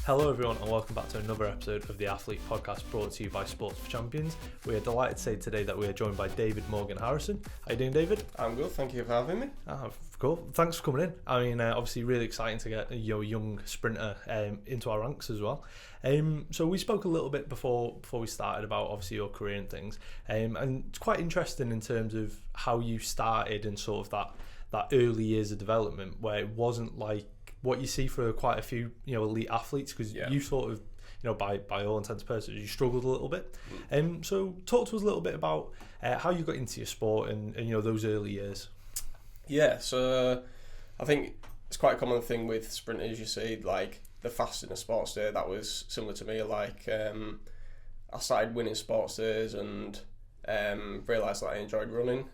Hello everyone and welcome back to another episode of the Athlete Podcast brought to you by Sports for Champions. We are delighted to say today that we are joined by David Morgan Harrison. How you doing, David? I'm good, thank you for having me. Cool. Thanks for coming in. I mean, obviously really exciting to get your young sprinter into our ranks as well. So we spoke a little bit before we started about obviously your career and things. And it's quite interesting in terms of how you started and sort of that early years of development where it wasn't like what you see for quite a few elite athletes, because you sort of by all intents and purposes you struggled a little bit. So talk to us a little bit about how you got into your sport and those early years. Yeah, so I think it's quite a common thing with sprinters. You see, like the fast in a sports day. That was similar to me. Like I started winning sports days and realised that I enjoyed running.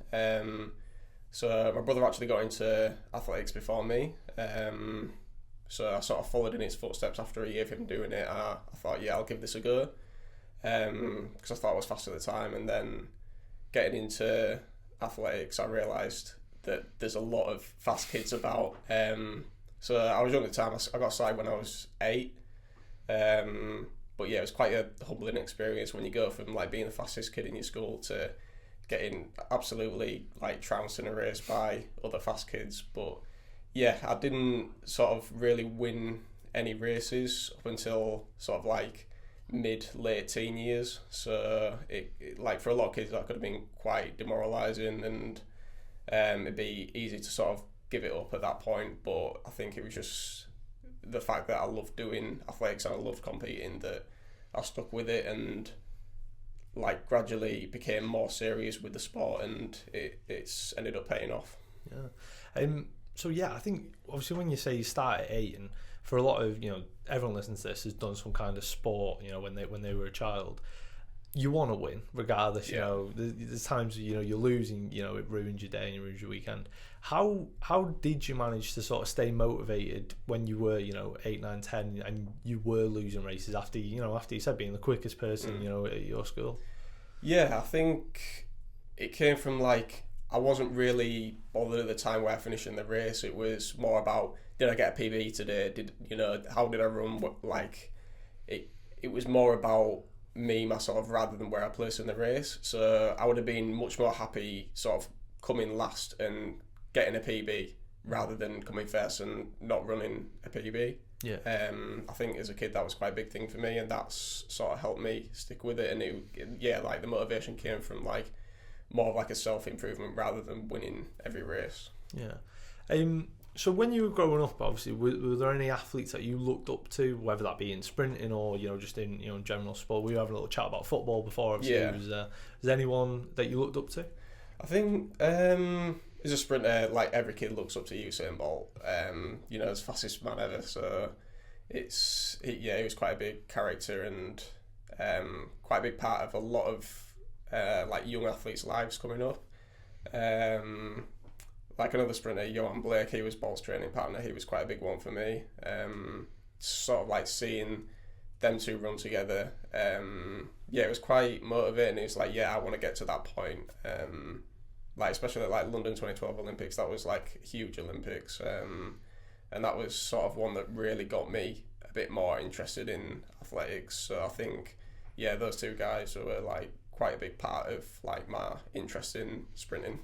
So my brother actually got into athletics before me. So I sort of followed in his footsteps after a year of him doing it. I thought, yeah, I'll give this a go, because I thought I was fast at the time. And then getting into athletics, I realised that there's a lot of fast kids about. So I was young at the time. I got started when I was 8. But yeah, it was quite a humbling experience when you go from like being the fastest kid in your school to getting absolutely like trounced in a race by other fast kids. But yeah, I didn't sort of really win any races up until sort of like late teen years. So it like for a lot of kids that could have been quite demoralising, and it'd be easy to sort of give it up at that point. But I think it was just the fact that I loved doing athletics and I loved competing that I stuck with it, and like gradually became more serious with the sport, and it's ended up paying off. Yeah. So yeah, I think obviously when you say you start at 8, and for a lot of everyone listens to this has done some kind of sport when they were a child, you want to win regardless. There's times you lose and it ruins your day and it ruins your weekend. How did you manage to sort of stay motivated when you were 8, 9, 10 and you were losing races after you said being the quickest person at your school? Yeah, I think it came from like I wasn't really bothered at the time where I finished in the race. It was more about, did I get a PB today? How did I run? Like it was more about me, myself, rather than where I placed in the race. So I would have been much more happy sort of coming last and getting a PB rather than coming first and not running a PB. Yeah. I think as a kid that was quite a big thing for me, and that's sort of helped me stick with it. And like the motivation came from like more of like a self-improvement rather than winning every race. Yeah. So when you were growing up, obviously, were there any athletes that you looked up to, whether that be in sprinting or just in general sport? We were having a little chat about football before. Obviously, was there anyone that you looked up to? I think as a sprinter, like every kid looks up to Usain Bolt. As fastest man ever. So he was quite a big character and quite a big part of a lot of like young athletes' lives coming up. Like another sprinter, Johan Blake, he was Bolt's training partner. He was quite a big one for me. Sort of like seeing them two run together. It was quite motivating. It was like, I want to get to that point. Like especially like London 2012 Olympics, that was like huge Olympics. And that was sort of one that really got me a bit more interested in athletics. So I think, those two guys were like quite a big part of like my interest in sprinting.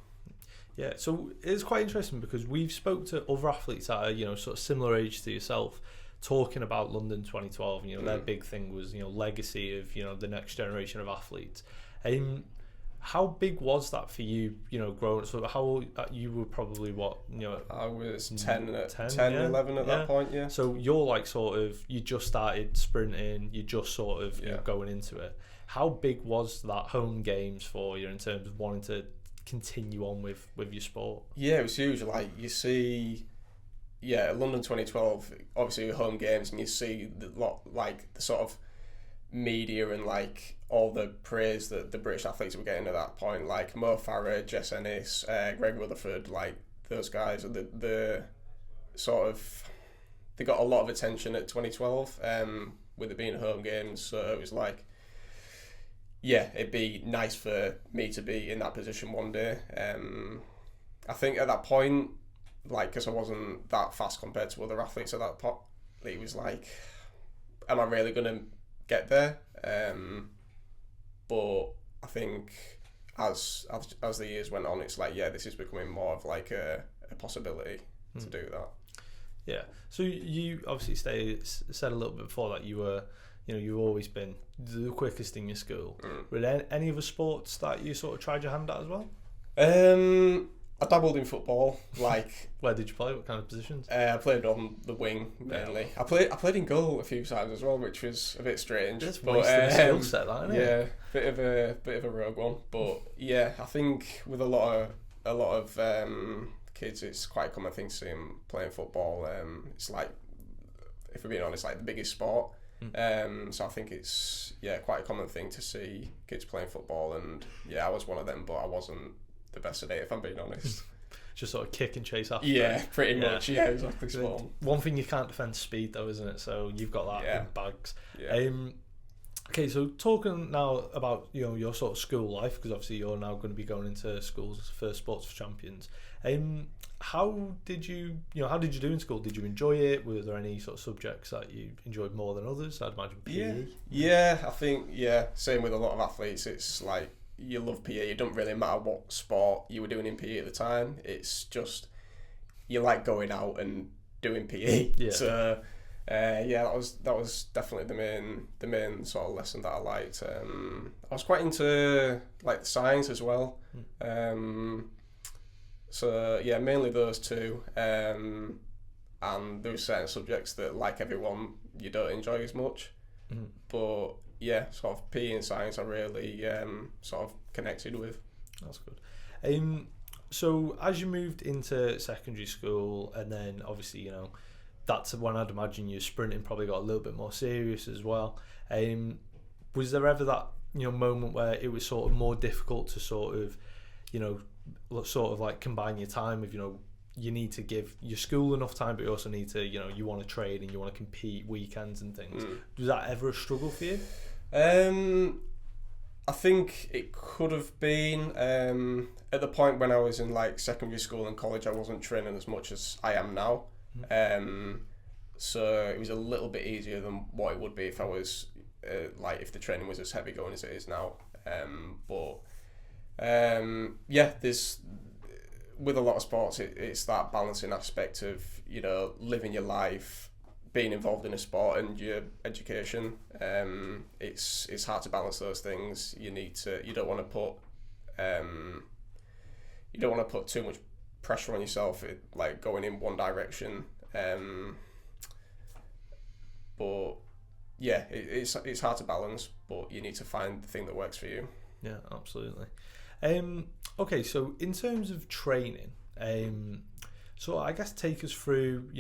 Yeah, so it's quite interesting because we've spoke to other athletes that are sort of similar age to yourself, talking about London 2012. Their big thing was legacy of the next generation of athletes. How big was that for you? Growing up. So how old you were? Probably what I was 10 11 at that point. Yeah. So you're like sort of you just started sprinting. You just sort of going into it. How big was that home games for you in terms of wanting to continue on with your sport? Yeah, it was huge. Like you see, London 2012, obviously home games, and you see the sort of media and like all the praise that the British athletes were getting at that point, like Mo Farah, Jess Ennis, Greg Rutherford, like those guys, the sort of they got a lot of attention at 2012 with it being home games. So it was like, it'd be nice for me to be in that position one day. I think at that point, like, because I wasn't that fast compared to other athletes at that point, it was like am I really going to get there? But I think as the years went on, it's like, yeah, this is becoming more of like a possibility to do that. Yeah. So you obviously said a little bit before that you were, you've always been the quickest in your school. Were there any other sports that you sort of tried your hand at as well? I dabbled in football. Like, where did you play? What kind of positions? I played on the wing mainly. I played in goal a few times as well, which was a bit strange. Just wasting a skill set, that, isn't it? Yeah, bit of a rogue one. But yeah, I think with a lot of kids, it's quite a common thing to see them playing football. It's like, if we're being honest, like the biggest sport. So I think it's quite a common thing to see kids playing football, and yeah, I was one of them, but I wasn't the best at it, if I'm being honest. Just sort of kick and chase after. Yeah, pretty much. Yeah, exactly. Spot on. One thing you can't defend speed, though, isn't it? So you've got that in bags. Yeah. Okay, so talking now about your sort of school life, because obviously you're now going to be going into schools for Sports for Champions. How did you do in school? Did you enjoy it? Were there any sort of subjects that you enjoyed more than others? I'd imagine PE. Yeah, I think same with a lot of athletes. It's like you love PE. It doesn't really matter what sport you were doing in PE at the time. It's just you like going out and doing PE. Yeah. So that was definitely the main sort of lesson that I liked. I was quite into like the science as well. So yeah, mainly those two. And there were certain subjects that, like everyone, you don't enjoy as much. But yeah, sort of PE and science I really sort of connected with. That's good. So as you moved into secondary school, and then obviously that's when I'd imagine your sprinting probably got a little bit more serious as well. Was there ever that moment where it was sort of more difficult to sort of like combine your time with you need to give your school enough time, but you also need to you want to train and you want to compete weekends and things? Was that ever a struggle for you? I think it could have been at the point when I was in like secondary school and college. I wasn't training as much as I am now. So it was a little bit easier than what it would be if I was if the training was as heavy going as it is now. There's with a lot of sports, it's that balancing aspect of living your life, being involved in a sport, and your education. It's hard to balance those things. You don't want to put too much pressure on yourself, like going in one direction. But yeah, it's hard to balance, but you need to find the thing that works for you. Yeah, absolutely. Okay, so in terms of training, so I guess take us through,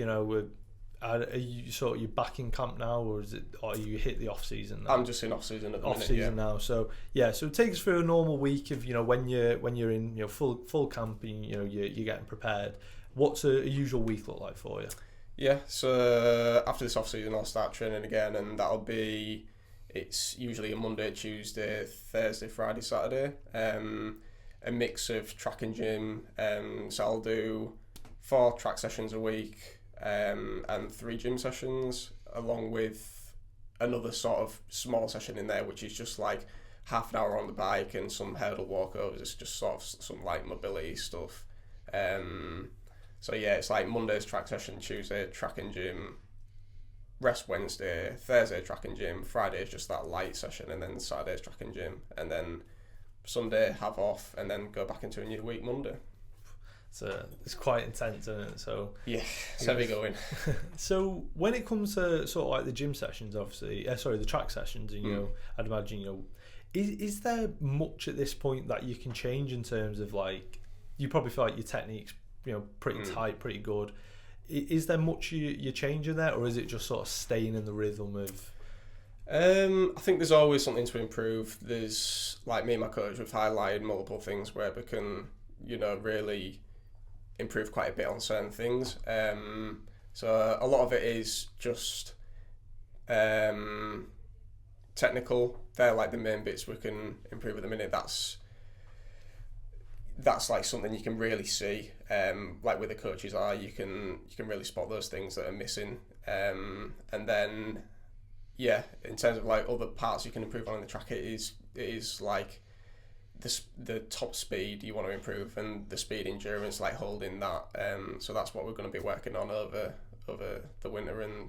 are you back in camp now, or you hit the off season now? I'm just in off season at the minute. Off season now, so take us through a normal week of when you're in full camp and you're getting prepared. What's a usual week look like for you? Yeah, so after this off season I'll start training again, and it's usually a Monday, Tuesday, Thursday, Friday, Saturday. A mix of track and gym. So I'll do 4 track sessions a week, and 3 gym sessions, along with another sort of small session in there, which is just like half an hour on the bike and some hurdle walkovers. It's just sort of some light mobility stuff. So yeah, it's like Monday's track session, Tuesday track and gym, rest Wednesday, Thursday track and gym, Friday is just that light session, and then Saturday's track and gym, and then Sunday have off, and then go back into a new week Monday. So it's quite intense, isn't it? So yeah, it's heavy going. So when it comes to sort of like the gym sessions, obviously, the track sessions, and I'd imagine is there much at this point that you can change in terms of like, you probably feel like your technique's pretty tight, pretty good. Is there much you're changing there, or is it just sort of staying in the rhythm of? I think there's always something to improve. There's, like, me and my coach have highlighted multiple things where we can, really improve quite a bit on certain things. So a lot of it is just technical. They're like the main bits we can improve at the minute. That's like something you can really see, like with the coach's eye, you can really spot those things that are missing. And then, yeah, in terms of like other parts you can improve on in the track, it is like the top speed you want to improve, and the speed endurance, like holding that. So that's what we're going to be working on over the winter and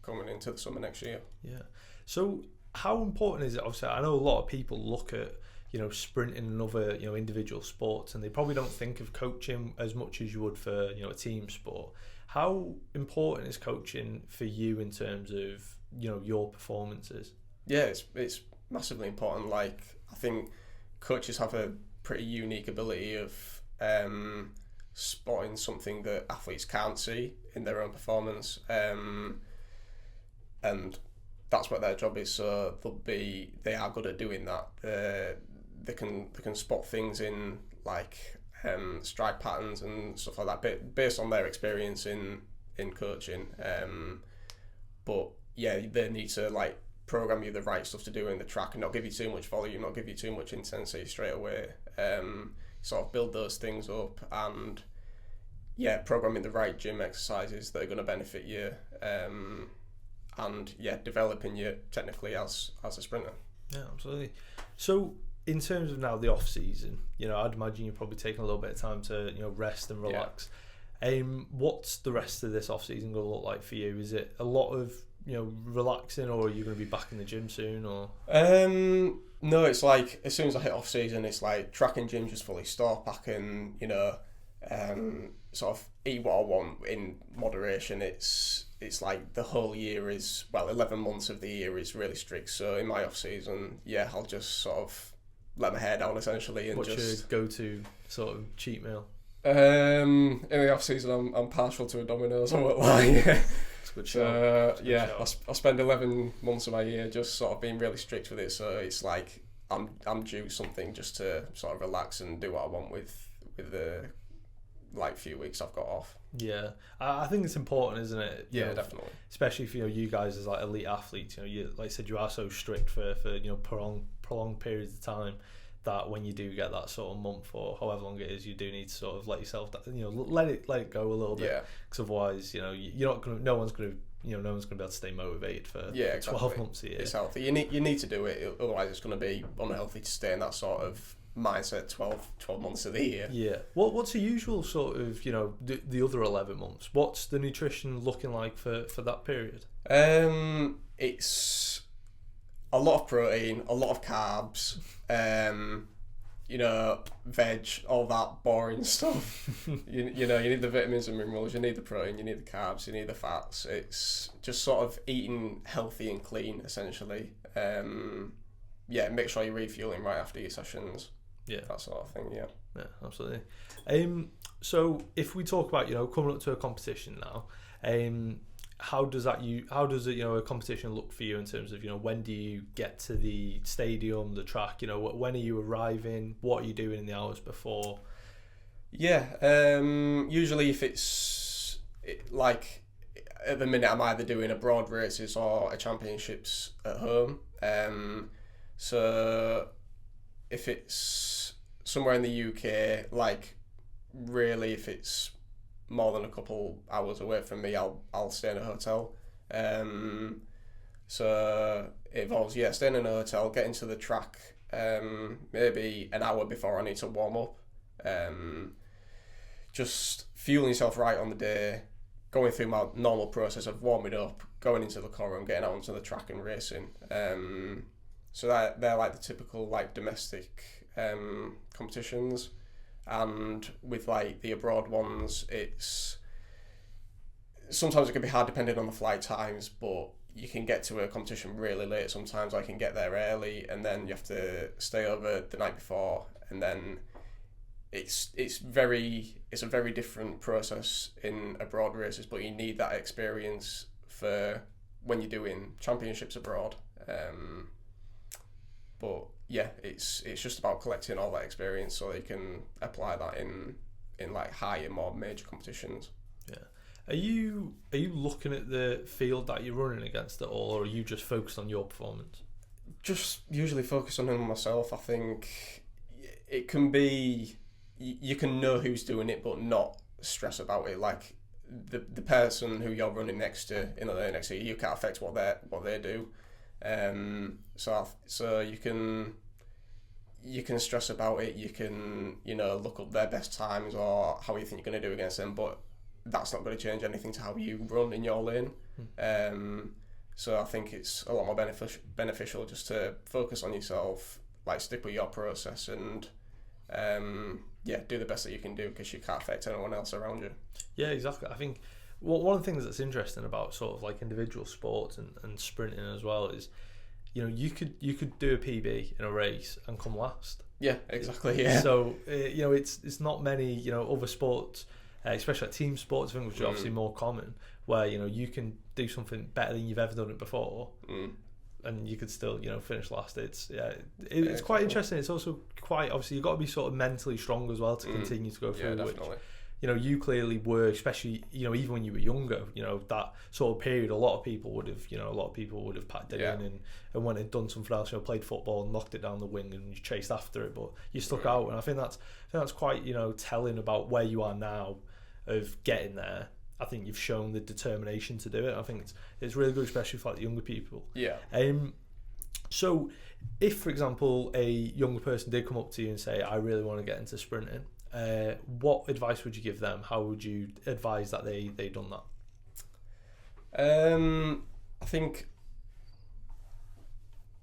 coming into the summer next year. Yeah. So how important is it? Obviously, I know a lot of people look at, you know, sprinting and other, you know, individual sports, and they probably don't think of coaching as much as you would for, you know, a team sport. How important is coaching for you in terms of, you know, your performances? Yeah, it's massively important. Like, I think coaches have a pretty unique ability of spotting something that athletes can't see in their own performance, and that's what their job is. So they are good at doing that. They can spot things in like stride patterns and stuff like that, based on their experience in coaching. But yeah, they need to like program you the right stuff to do in the track and not give you too much volume, not give you too much intensity straight away. Sort of build those things up, and yeah, programming the right gym exercises that are going to benefit you, and yeah, developing you technically as a sprinter. Yeah, absolutely. So in terms of now the off season, you know, I'd imagine you're probably taking a little bit of time to, you know, rest and relax. Yeah. What's the rest of this off season going to look like for you? Is it a lot of, you know, relaxing, or are you going to be back in the gym soon? Or no, it's like as soon as I hit off season, it's like track and gym just fully stop. I can, you know, sort of eat what I want in moderation. It's like the whole year is, well, 11 months of the year is really strict. So in my off season, yeah, I'll just sort of let my hair down essentially. And what's just your go-to sort of cheat meal? In the off season, I'm partial to a Domino's. I won't lie. Good show. Yeah, I spend 11 months of my year just sort of being really strict with it. So it's like I'm due something just to sort of relax and do what I want with the like few weeks I've got off. Yeah, I think it's important, isn't it? You know, definitely. Especially for, you know, you guys as like elite athletes. You know, you, like I said, you are so strict for you know, prolonged periods of time, that when you do get that sort of month or however long it is, you do need to sort of let yourself, you know, let it go a little bit. Yeah. Because otherwise, you know, you're not gonna. No one's gonna be able to stay motivated for 12 months a year. It's healthy. You need to do it. Otherwise, it's going to be unhealthy to stay in that sort of mindset 12 months of the year. Yeah. What's the usual sort of, you know, the other 11 months? What's the nutrition looking like for that period? It's a lot of protein, a lot of carbs, you know, veg, all that boring stuff. you know, you need the vitamins and minerals, you need the protein, you need the carbs, you need the fats. It's just sort of eating healthy and clean, essentially. Yeah, make sure you're refueling right after your sessions. Yeah, that sort of thing. Yeah. Yeah, absolutely. So if we talk about, you know, coming up to a competition now, how does it, you know, a competition look for you in terms of, you know, when do you get to the stadium, the track, you know, when are you arriving, what are you doing in the hours before? Yeah, usually if it's like at the minute I'm either doing abroad races or a championships at home. So if it's somewhere in the UK, like really if it's more than a couple hours away from me, I'll stay in a hotel. So it involves staying in a hotel, getting to the track maybe an hour before I need to warm up. Just fueling yourself right on the day, going through my normal process of warming up, going into the car and getting out onto the track and racing. So they're like the typical like domestic competitions. And with like the abroad ones, it's sometimes it can be hard depending on the flight times, but you can get to a competition really late. Sometimes I can get there early and then you have to stay over the night before, and then it's a very different process in abroad races, but you need that experience for when you're doing championships abroad. But yeah, it's just about collecting all that experience so that you can apply that in like higher, more major competitions. Yeah. Are you looking at the field that you're running against at all, or are you just focused on your performance? Just usually focus on myself. I think it can be, you can know who's doing it but not stress about it. Like the person who you're running next to in the lane next to you, you can't affect what they do. So you can stress about it. You can look up their best times or how you think you're going to do against them, but that's not going to change anything to how you run in your lane. So I think it's a lot more beneficial just to focus on yourself, like stick with your process, and do the best that you can do, because you can't affect anyone else around you. Yeah, exactly. I think one of the things that's interesting about sort of like individual sports and sprinting as well is, you could do a PB in a race and come last. Yeah, exactly. Yeah. So it's not many other sports, especially like team sports, I think, which are obviously more common, where you can do something better than you've ever done it before, and you could still finish last. It's quite interesting. It's also quite, obviously you've got to be sort of mentally strong as well to continue to go through. Yeah, definitely. Which you clearly were, especially even when you were younger. That sort of period, a lot of people would have packed it in and went and done something else. Played football, knocked it down the wing, and you chased after it, but you stuck out. And I think that's quite telling about where you are now, of getting there. I think you've shown the determination to do it. I think it's really good, especially for like the younger people. Yeah. So if, for example, a younger person did come up to you and say, I really want to get into sprinting, what advice would you give them? How would you advise that they done that? I think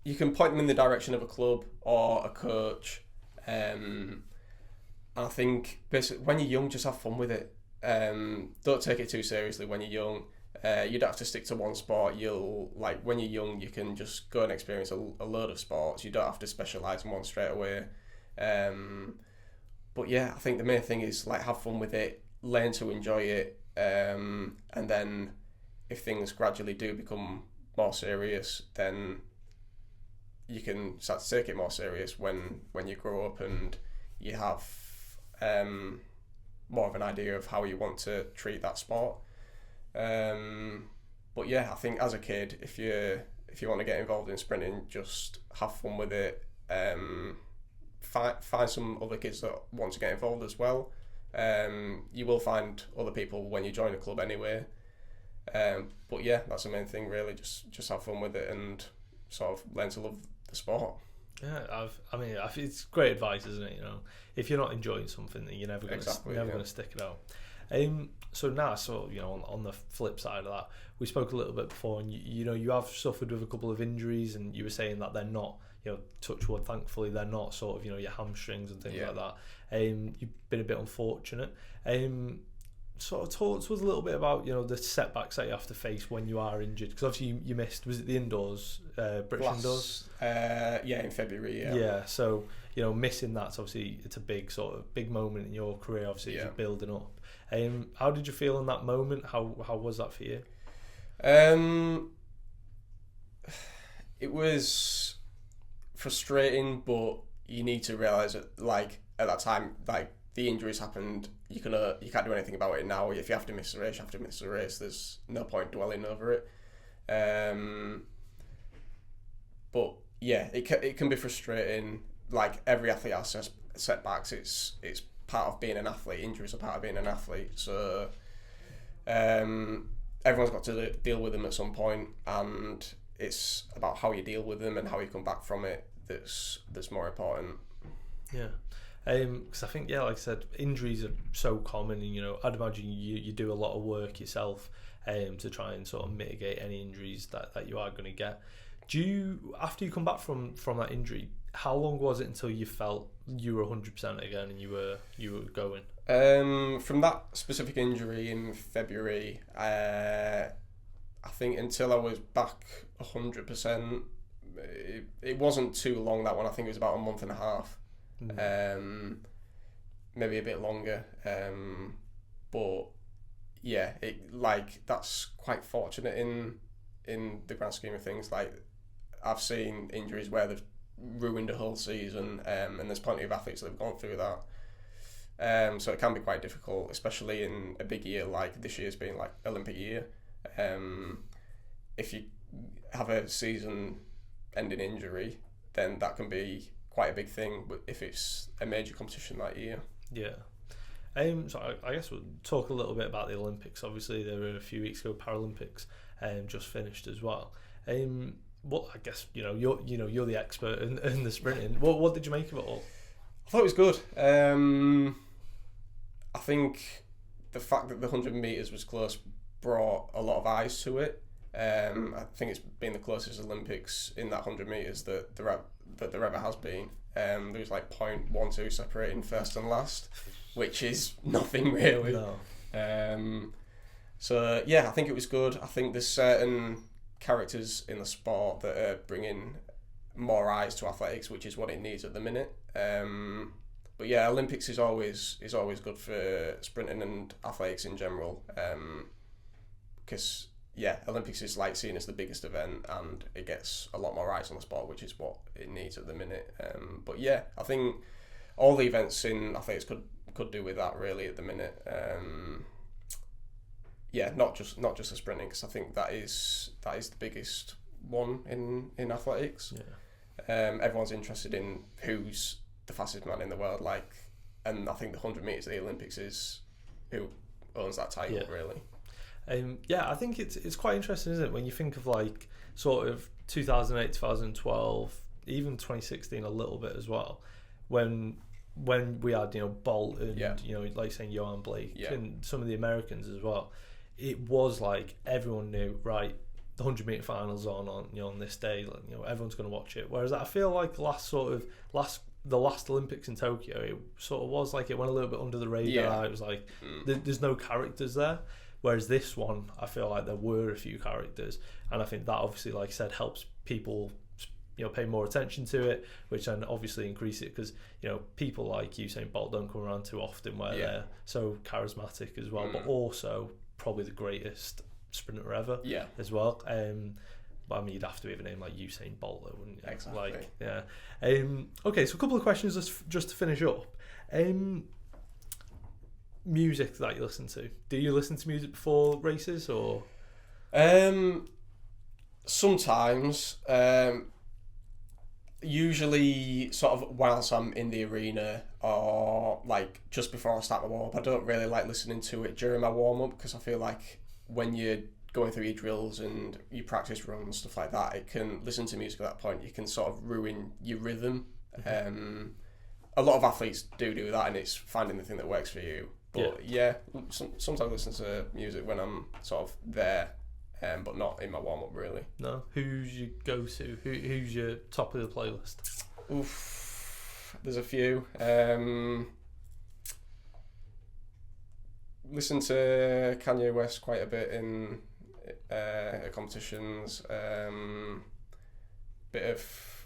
you can point them in the direction of a club or a coach. I think basically when you're young, just have fun with it. Don't take it too seriously when you're young. You don't have to stick to one sport. When you're young, you can just go and experience a load of sports. You don't have to specialise in one straight away. But yeah, I think the main thing is have fun with it, learn to enjoy it, and then if things gradually do become more serious, then you can start to take it more serious when you grow up and you have more of an idea of how you want to treat that sport. But yeah, I think as a kid, if you want to get involved in sprinting, just have fun with it. Find some other kids that want to get involved as well. You will find other people when you join a club anyway. But yeah, that's the main thing really. Just have fun with it and sort of learn to love the sport. Yeah, I think it's great advice, isn't it? If you're not enjoying something, then you're never going to stick it out. So now, on the flip side of that, we spoke a little bit before, and you have suffered with a couple of injuries, and you were saying that they're not, touch wood, thankfully they're not sort of your hamstrings and things like that. You've been a bit unfortunate. Sort of talk to us a little bit about the setbacks that you have to face when you are injured, because obviously you missed, was it the indoors, British indoors? In February. Yeah. So missing that's obviously, it's a big moment in your career, obviously, as you're building up. How did you feel in that moment? How was that for you? It was frustrating, but you need to realise that at that time, the injuries happened. You can't do anything about it now. If you have to miss a race, you have to miss a race. There's no point dwelling over it. But yeah, it can be frustrating. Every athlete has setbacks. It's part of being an athlete. Injuries are part of being an athlete. So everyone's got to deal with them at some point, and it's about how you deal with them and how you come back from it that's more important. Yeah. Because I think, like I said, injuries are so common, and I'd imagine you do a lot of work yourself to try and sort of mitigate any injuries that you are going to get. After you come back from that injury, how long was it until you felt you were 100% again and you were going? From that specific injury in February, I think until I was back 100%, it wasn't too long, that one. I think it was about a month and a half. Maybe a bit longer, but yeah, that's quite fortunate in the grand scheme of things. I've seen injuries where they've ruined a whole season, and there's plenty of athletes that have gone through that. So it can be quite difficult, especially in a big year like this year's been Olympic year. If you have a season-ending injury, then that can be quite a big thing if it's a major competition that year. Yeah. So I guess we'll talk a little bit about the Olympics. Obviously, there were a few weeks ago Paralympics, just finished as well. What I guess you're the expert in the sprinting. What did you make of it all? I thought it was good. I think the fact that the 100 meters was close brought a lot of eyes to it. I think it's been the closest Olympics in that 100 meters that there ever has been. There was like 0.12 separating first and last, which is nothing really. No. So yeah, I think it was good. I think there's certain characters in the sport that are bringing more eyes to athletics, which is what it needs at the minute. But yeah, Olympics is always good for sprinting and athletics in general, because Olympics is like seen as the biggest event and it gets a lot more eyes on the sport, which is what it needs at the minute. But yeah, I think all the events in athletics could do with that really at the minute. Not just the sprinting, because I think that is the biggest one in athletics. Yeah. Everyone's interested in who's the fastest man in the world, and I think the 100 meters of the Olympics is who owns that title really. I think it's quite interesting, isn't it, when you think of like sort of 2008, 2012, even 2016 a little bit as well, when we had Bolt and like saying Johan Blake and some of the Americans as well. It was like everyone knew, right, the 100 meter finals on this day, everyone's going to watch it. Whereas I feel like the last Olympics in Tokyo, it sort of was like it went a little bit under the radar. It was like there's no characters there. Whereas this one, I feel like there were a few characters, and I think that obviously, like I said, helps people pay more attention to it, which then obviously increase it, because people like Usain Bolt don't come around too often where they're so charismatic as well, but also probably the greatest sprinter ever as well. But I mean, you'd have to have a name like Usain Bolt, though, wouldn't you? Exactly. Okay, so a couple of questions just to finish up. Music that you listen to. Do you listen to music before races or? Sometimes. Usually sort of whilst I'm in the arena or like just before I start my warm-up. I don't really like listening to it during my warm-up, because I feel like when you're going through your drills and your practice runs, stuff like that, it can listen to music at that point. You can sort of ruin your rhythm. A lot of athletes do that, and it's finding the thing that works for you. But sometimes I listen to music when I'm sort of there, but not in my warm-up really. No? Who's your go-to? Who's your top of the playlist? Oof, there's a few. Listen to Kanye West quite a bit in competitions. Bit of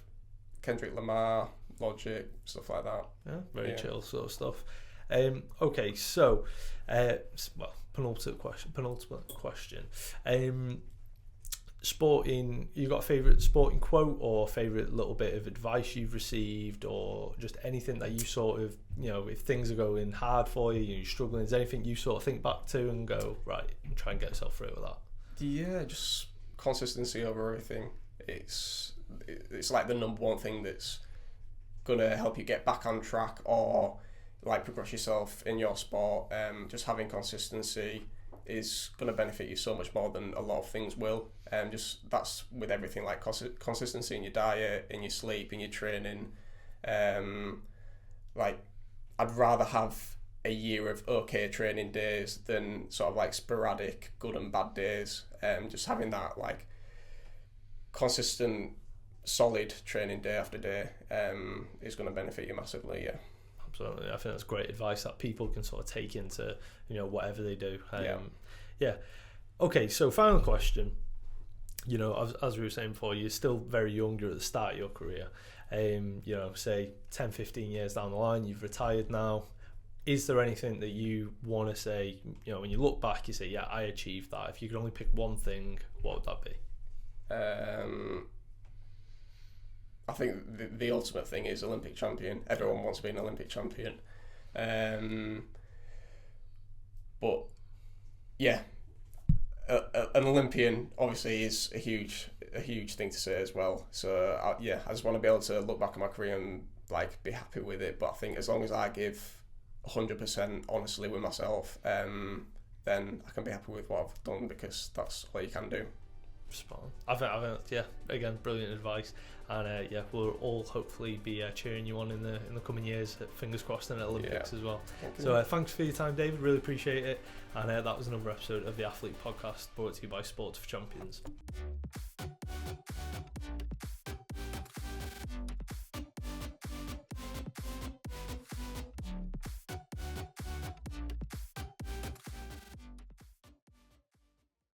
Kendrick Lamar, Logic, stuff like that. Yeah, very chill sort of stuff. Okay, so penultimate question. Sporting, you got a favourite sporting quote or favourite little bit of advice you've received, or just anything that you sort of, if things are going hard for you, you're struggling, is there anything you sort of think back to and go, right, and try and get yourself through with that? Yeah, just consistency over everything. It's like the number one thing that's gonna help you get back on track or like progress yourself in your sport. Just having consistency is going to benefit you so much more than a lot of things will. Just that's with everything, like consistency in your diet, in your sleep, in your training. Like I'd rather have a year of okay training days than sort of like sporadic good and bad days. Just having that like consistent, solid training day after day is going to benefit you massively. Yeah. Absolutely. I think that's great advice that people can sort of take into whatever they do. Okay, so final question. As we were saying before, you're still very young, you're at the start of your career. Say 10, 15 years down the line, you've retired now. Is there anything that you want to say, when you look back, you say, yeah, I achieved that. If you could only pick one thing, what would that be? I think the ultimate thing is Olympic champion. Everyone wants to be an Olympic champion. But yeah, an Olympian obviously is a huge thing to say as well. So I just want to be able to look back at my career and like be happy with it. But I think as long as I give 100% honestly with myself, then I can be happy with what I've done, because that's all you can do. Spot on. I think, yeah, again, brilliant advice, and yeah, we'll all hopefully be cheering you on in the coming years. Fingers crossed in the Olympics as well. So thanks for your time, David. Really appreciate it. And that was another episode of the Athlete Podcast, brought to you by Sports for Champions.